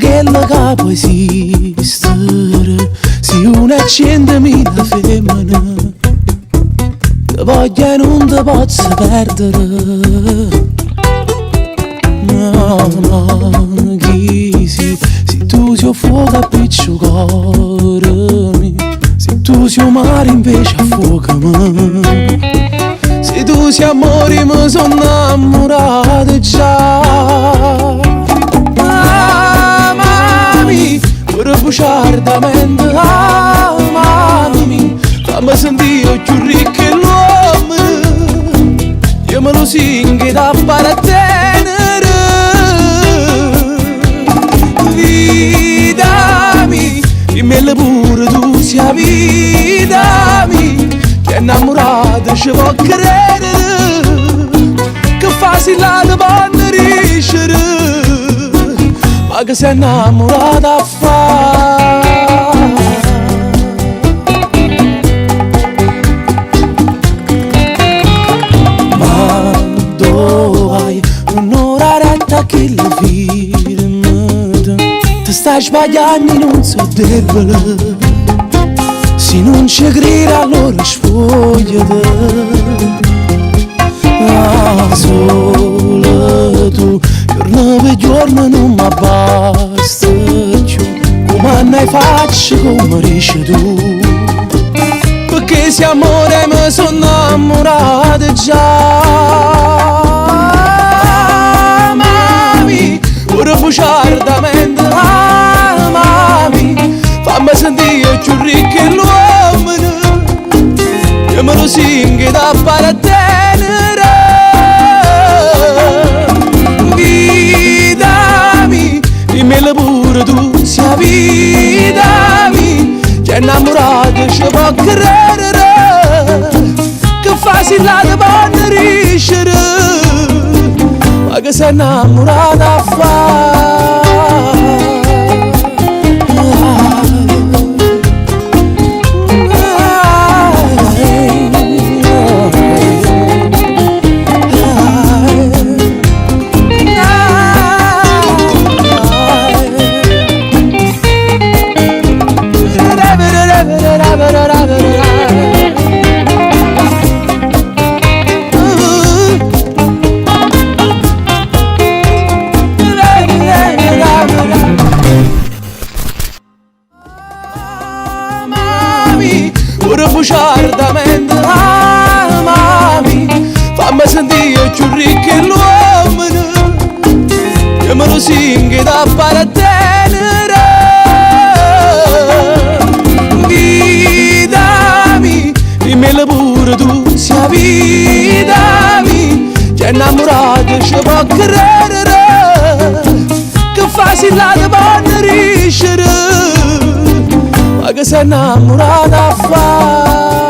quella che può esistere, se una centomila femmine che voglia non ti posso perdere. No, chi si, se tu sei fuoco a picciocare, se tu sei mare invece a fuoco me, se tu sei amore mi sono innamorato già. Amami, per bruciare da mente, amami, fammi sentire più ricco che l'uomo, io me lo singhi da appartenere. Vidami, dimmi pure tu sia vidami, che innamorato ci può credere, che facile la donna riuscire, ma che sei innamorata a fare. Ma dove hai un'ora retta che le firme, ti stai sbagliando, non so debole, se non ci credi allora sfogliati. Solo tu, giorno per giorno non mi basta più, come ne faccio come riesci tu, perché se amore mi sono innamorato già. Amami, ora bruciare da mente, amami, fammi sentire più ricco che l'uomo, io me lo singhi da appartenere. Vidami, dimmi pure tu sia vidami, che innamorato ci può credere, che facile la donna riuscire, ma che sei innamorata a fare. Ora bruciare da mente, amami, fammi sentire più ricco che l'uomo, io me lo singhi da appartenere. Vidami, dimmi pure tu sia vidami, che innamorato ci può credere, che facile la donna riuscire, ma che sei innamorata a fare.